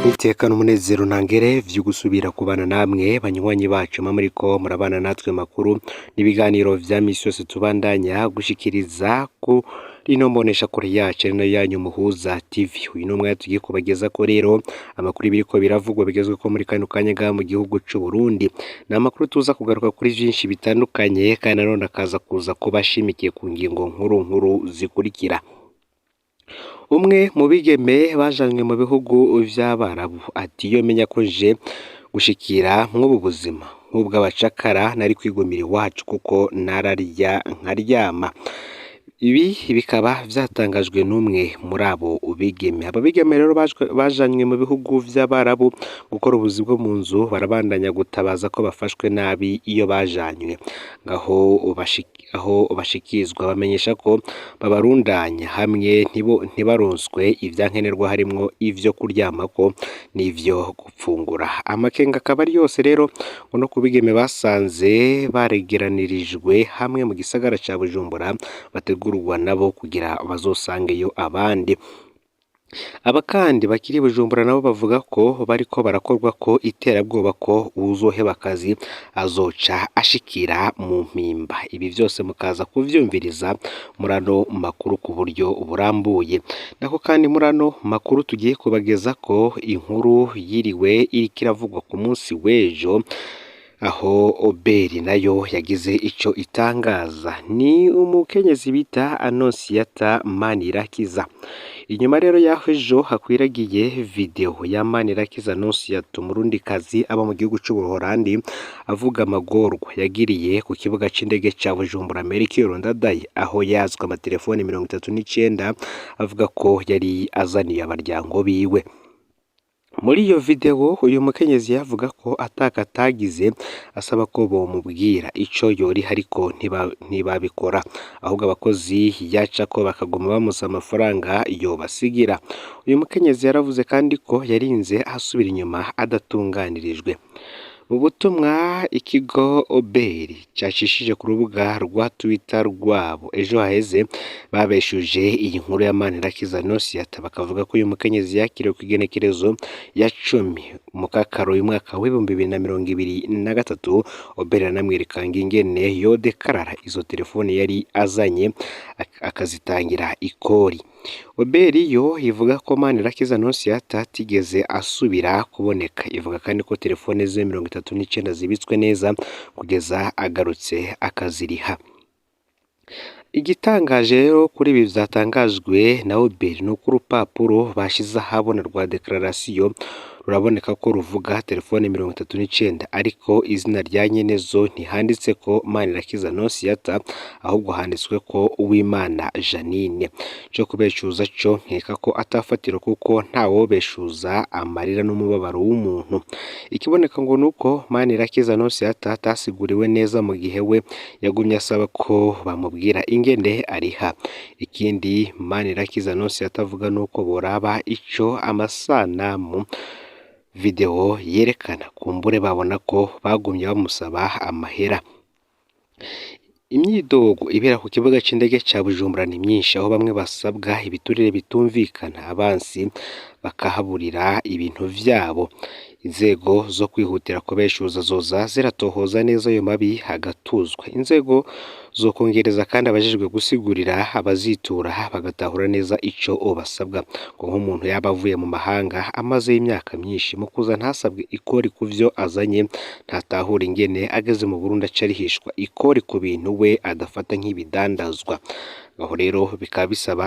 Iteka n'umunezero ntangere vyo gusubira kubana namwe banywanyi bacu muriko murabana natwe makuru n'ibiganiro vya misi yose tubandanya gushikiriza ku rino mbonesha kure yacu no yanyu Muhuza TV. Uyu numwe tugiye kubageza ko rero amakuru biriko biravugwa bigezwe ko muri kano kanya ga mu gihugu c'u Burundi. Na makuru tuza kugaruka kuri vyinshi bitandukanye kandi nanone akaza kuza kubashimikiye ku ngingo nkuru zikurikira. Umwe mu bigeme bajanywe mu bihugu vy'Abarabu ati iyo menya ko je gushikira mw'ubu buzima nk'ubw'abacakara nari kwigumira iwacu kuko nararya nkaryama. Ibi bikaba vyatangajwe n'umwe muri abo bigeme. Abo bigeme rero bajanywe mu bihugu vy'Abarabu gukora ubuzi bwo mu nzu, barabandanya gutabaza ko bafashwe nabi iyo bajanywe. Aho bashikizwa bamenyesha ko babarundanya hamwe ntibaronswe ivyankenerwa harimwo ivyo kuryamako n'ivyo gupfungura. Amakenga akaba ari yose rero ngo no kubigeme basanze baregeranirijwe hamwe mu gisagara ca Bujumbura bategurwa nabo kugira bazosangeyo abandi. Aba kandi bakiri Bujumbura nabo bavuga ko bariko barakorwa ko iterabwoba ko uwuzoheba akazi azoca ashikira mu mpimba. Ibi vyose mukaza kuvyumviriza murano makuru ku buryo burambuye. Nako kandi murano makuru tugiye kubageza ko inkuru yiriwe iriko iravugwa ku munsi w'ejo aho Oberi nayo yagize ico itangaza. Ni umukenyezi bita Anonsiyata Manirakiza. Inyuma rero yaho ejo hakwiragiye video ya Manirakiza Anonsiyata umurundikazi aba mu gihugu c'u Buholandi avuga amagorwa yagiriye ku kibuga c'indege ca Bujumbura Melchior Ndadaye aho yazwe amatelefone 39 avuga ko yari azaniye abaryango biwe. Muri iyo video uyu mukenyezi yavuga ko atakatagize asaba ko bomubwira ico yori hariko ntibabikora ahubwo abakozi yaca ko bakaguma bamusa amafaranga yobasigira. Uyu mukenyezi yaravuze kandi ko yarinze asubira inyuma adatunganirijwe. Mu butumwa ikigo Oberi cashishije ku rubuga rwa Twitter rwabo ejo haheze babeshuje iyi nkuru ya Manirakiza Anonsiyata bakavuga ko uyu mukenyezi yakiriwe ku igenekerezo ya 10 mu kakaro uyu mwaka w'2023. Oberi anamwereka ingene yodekarara izo telefone yari azanye akazitangira ikori. Oberi yo ivuga ko Manirakiza Anonsiyata atigeze asubira kuboneka. Ivuga kandi ko telefone ze 39 zibitswe neza kugeza agarutse akaziriha. Igitangaje rero kuri ibi vyatangajwe na Oberi no ku rupapuro bashize ahabona rwa declaration ruraboneka ko ruvuga telefone 39 ariko izina rya nyenezo ntihanditse ko Manirakiza Anonsiyata ahubwo handitswe ko Uwimana Janine. Cyo kubeshuza cyo nkeka ko atafatiro kuko ntawobeshuza amarira n'umubabaro w'umuntu. Ikiboneka ngo nuko Manirakiza Anonsiyata atasiguriwe neza mu gihe we yagumye asaba ko bamubwira ingene ariha. Ikindi Manirakiza Anonsiyata avuga nuko boraba ico amasanamu video yerekana kumbure babona ko bagumye bamusaba amahera. Imyidogo ibera ku kibuga c'indege ca Bujumbura ni myinshi aho bamwe basabwa ibiturire bitumvikana abansi bakahaburira ibintu vyabo. Inzego zo kwihutira kubeshuza zoza ziratohoza neza ayo mabi hagatuzwa. Inzego zo kongereza kandi abajejwe gusigurira abazitura bagatahura neza ico basabwa. Ngo nk'umuntu yaba avuye mu mahanga amaze imyaka myinshi mu kuza ntasabwe ikori kuvyo azanye ntatahura ingene ageze mu Burundi acarihishwa ikori ku bintu we adafata nk'ibidandazwa. Aho rero bikaba bisaba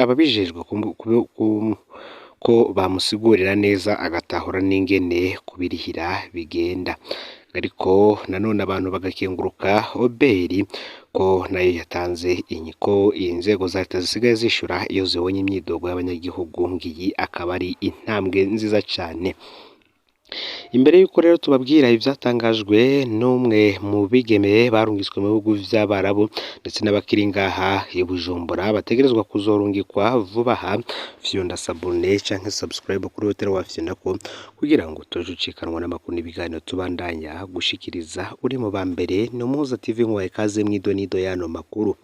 ababijejwe ko bamusigurira neza agatahura n'ingene kubirihira bigenda. Ariko nanone abantu bagakenguruka Oberi ko nayo yatanze inyiko inzego za leta zisigaye zishura iyo zibonye imyidogo y'abanyagihugu. Ngiyi akaba ari intambwe nziza cane. Imbere yuko rero tubabwira ivyatangajwe n'umwe mu bigeme barungitswe mu bihugu vy'Abarabu ndetse n'abakiri ngaha i Bujumbura bategerezwa kuzorungikwa vuba aha, fyonda sabone canke subscribe kuri hotel wa Fyonako kugira ngo tojucikanwa n'amakuru n'ibiganiro tubandanya gushikiriza. Uri mu bambere no Muhuza TV ngo ikaze mwidonido yano makuru.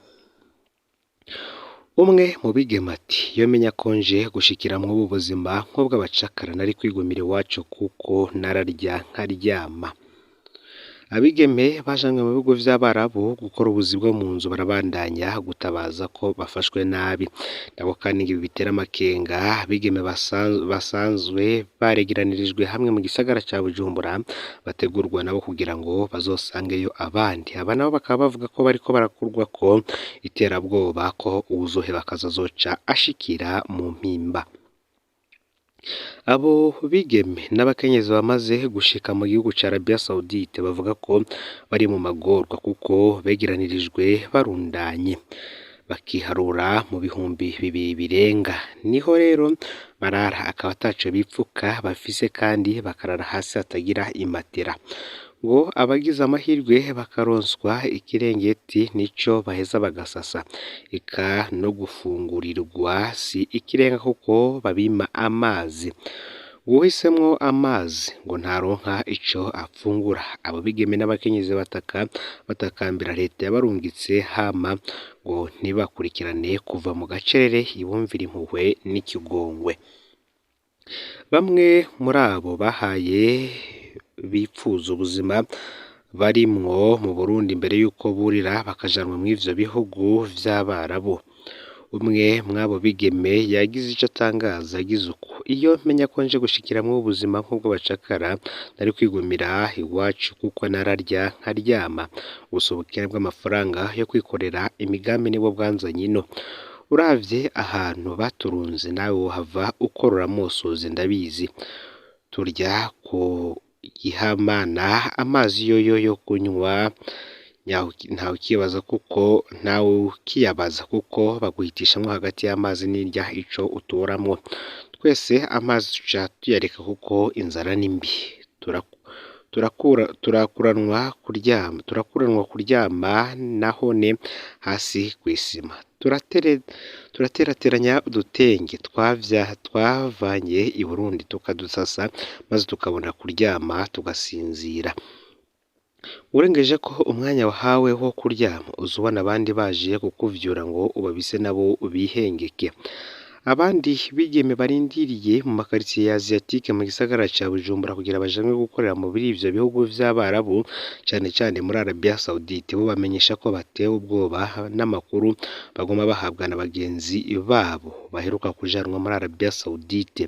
umwe mu bigeme ati iyo menya ko nje gushikira mw'ubu buzima nk'ubw'abacakara nari kwigumira iwacu kuko nararya nkaryama. Abigeme bajanywe mu bihugu vy'Abarabu gukora ubuzi bwo mu nzu barabandanya gutabaza ko bafashwe nabi. Nabo kandi ibi bitera amakenga abigeme basanzwe baregeranirijwe hamwe mu gisagara ca Bujumbura bategurwa nabo kugira ngo bazosangeyo abandi. Aba nabo bakaba bavuga ko bariko barakurwako iterabwoba ko uwuzoheba akazoca ashikira mu mpimba. Abo bigeme n'abakenyezi bamaze gushika mu gihugu ca Arabia Saudite bavuga ko bari mu magorwa kuko begeranirijwe barundanye bakiharura mu bihumbi bibiri birenga. Niho rero barara akaba ataco bipfuka bafise kandi bakarara hasi hatagira imatera. Ngo abagize amahirwe bakaronswa ikirengeti nico baheza bagasasa. Eka no gufungurirwa si ikirenga kuko babima amazi. Uwisemwo amazi ngo ntaronka ico apfungura. Abo bigeme n'abakenyezi batakambira leta yabarungitse hama ngo ntibakurikirane kuva mu gacerere ibumvira impuhwe n'ikigongwe. Bamwe muri abo bahaye bipfuza ubuzima barimwo mu Burundi mbere yuko burira bakajanwa mw'ivyo bihugu vy'Abarabu. Umwe mw'abo bigeme yagize ico atangaza yagize uko iyo menya ko nje gushikiramwo ubuzima nk'ubw'abacakara nari kwigumira iwacu kuko nararya nkaryama. Ubusubukene bw'amafaranga yo kwikorera imigambi nibwo bwanzanye ino. Uravye ahantu baturunze nawe wohava ukorora amosozi ndabizi. Turya ku gihamana amazi yo kunywa ntawe ukiyabaza kuko baguhitishamwo hagati y'amazi n'irya ico utoramwo. Twese amazi tuca tuyareka kuko inzara ni mbi. Turakuranwa kuryama nahone hasi kw'isima. Turaterateranya udutenge twavanye i Burundi tukadusasa maze tukabona kuryama tugasinzira. Urengeje ko umwanya wahawe wo kuryama uzubona abandi baje kukuvyura ngo ubabise nabo bihengeke. Abandi bigeme barindiriye mu makaritsiye ya Asiatique mu gisagara ca Bujumbura kugira bajanwe gukorera mu ivyo bihugu vy'Abarabu cane cane muri Arabia Saudite bo bamenyesha ko batewe ubwoba n'amakuru bagoma bahabwa na bagenzi babo baheruka kujanwa muri Arabia Saudite.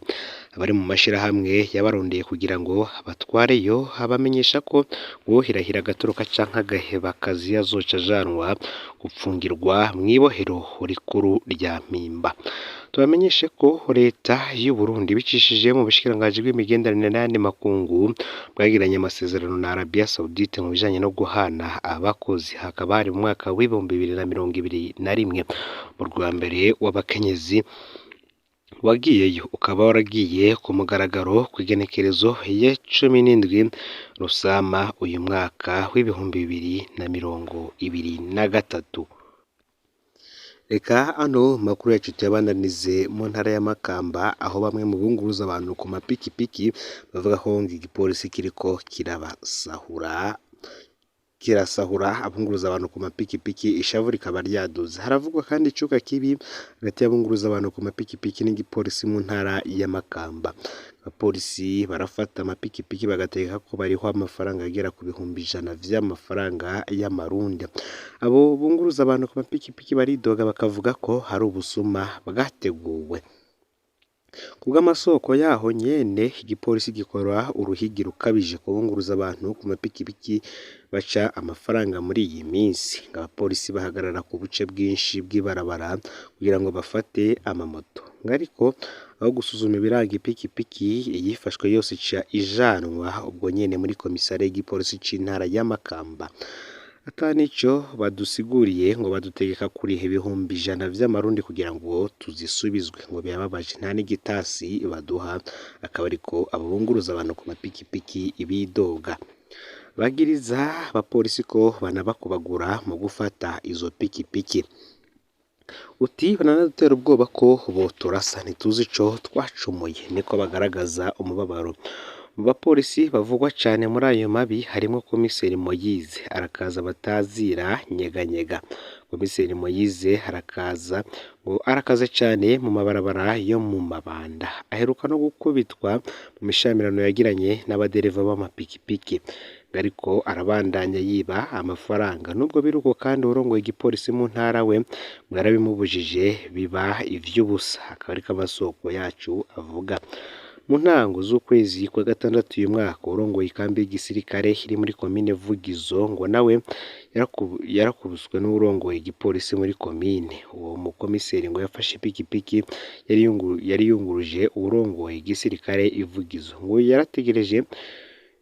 Abari mu mashirahamwe yabarondeye kugira ngo batwareyo abamenyesha ko wohirahira agatoroka canke agaheba akazi azoca ajanwa gupfungirwa mw'ibohero rikuru rya Mpimba. Tubamenyeshe ko leta y'u Burundi bicishije mu bushikiranganji bw'imigenderanire n'ayandi makungu bwagiranye amasezerano na Arabia Saudite mu bijanye no guhana abakozi. Hakaba hari mu mwaka w'ibihumbi 2021 mu rwa mbere w'abakenyezi wagiyeyo ukaba waragiye ku mugaragaro kw'igenekerezo ya 17 Rusama uyu mwaka w'ibihumbi 2023. Reka ano makuru yacu tuyabandanize mu ntara ya Makamba aho bamwe mu bunguruza abantu ku mapikipiki bavuga ko igipolisi kiriko kirasahura abunguruza abantu ku mapikipiki ishavu rikaba ryaduze. Haravugwa kandi icuka kibi hagati y'abunguruza abantu ku mapikipiki n'igipolisi mu ntara ya Makamba. Abapolisi barafata amapikipiki bagateka ko bariho amafaranga agera ku bihumbi 100 vy'amafaranga y'amarundi. Abo bunguruza abantu ku mapikipiki baridoga bakavuga ko hari ubusuma bwateguwe. Kubw'amasoko yaho nyene igipolisi gikora uruhigi rukabije kubunguruza abantu ku mapikipiki baca amafaranga muri iyi minsi. Abapolisi bahagarara ku buce bwinshi bw'ibarabara kugira ngo bafate amamoto. Ariko aho gusuzuma ibiranga ipikipiki yifashwe yose ica ijanwa ubwo nyene muri komisare y'igipolisi c'intara ya Makamba. Atanico badusiguriye ngo badutegeka kuriha ibihumbi 100 vy'amarundi kugira ngo tuzisubizwe ngo byababaje nta n'igitasi baduha. Akaba ariko abunguruza abantu ku mapikipiki ibidoga bagiriza abapolisi ko banabakubagura mu gufata izo pikipiki. Uti banadutera ubwoba ko boturasa ntituzi ico twacumuye niko bagaragaza umubabaro. Mu bapolisi bavugwa cane muri ayo mabi harimo komiseri Moyize arakaza batazira nyeganyega. Komiseri Moise arakaza cyane mu mabarabara yo mu Mabanda, aheruka no gukubitwa mu mishamirano yagiranye n'abadereva b'amapikipiki, ariko arabandanya yiba amafaranga. Nubwo biruko kandi urongoye igipolisi mu ntara we yarabimubujije biba ivy'ubusa, akaba ariko amasoko yacu avuga. Mu ntango z'ukwezi kwa gatandatu uyu mwaka, urongoye ikambi y'igisirikare iri muri komine Vugizo ngo nawe yarakubiswe n'urongoye igipolisi muri komine. Uwo mukomiseri ngo yafashe ipikipiki yari yunguruje urongoye igisirikare ivugizo, ngo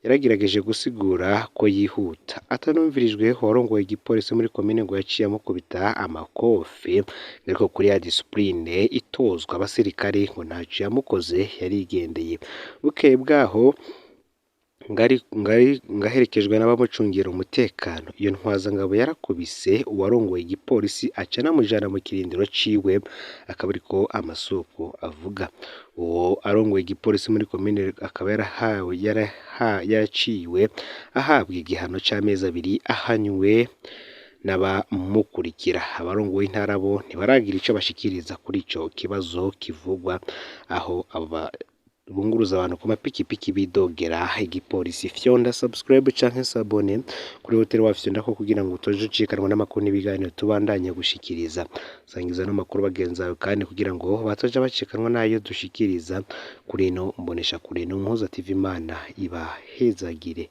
yaragerageje gusigura ko yihuta, atanumvirijwe. Uwarongoye igipolisi muri komine ngo yaciye amukubita amakofe, ariko kuri ya disipurine itozwa abasirikare ngo ntacyo yamukoze, yarigendeye. Bukeye bwaho ngaherekejwe n'abamucungira umutekano, iyo ntwazangabo yarakubise uwarongoye igipolisi aca anamujana mu kirindiro ciwe, akaba ariko amasoko avuga. Uwo arongoye igipolisi muri komine akaba yaraciwe ahabwa igihano c'amezi 2 ahanywe n'abamukurikira. Abarongoye intara bo ntibaragira ico bashikiriza kuri ico kibazo kivugwa, aho bunguruza abantu ku mapikipiki bidogera igipolisi. Fyonda subscribe canke sabone kuri hotel wa Fyonda ko kugira ngo utoje ucikanwa n'amakuru n'ibiganiro tubandanye gushikiriza. Sangiza no makuru bagenzawe kandi kugira ngo batoje bacikanwa nayo dushikiriza kuri ino mbonesha kure no Muhoza TV. Imana ibahezagire.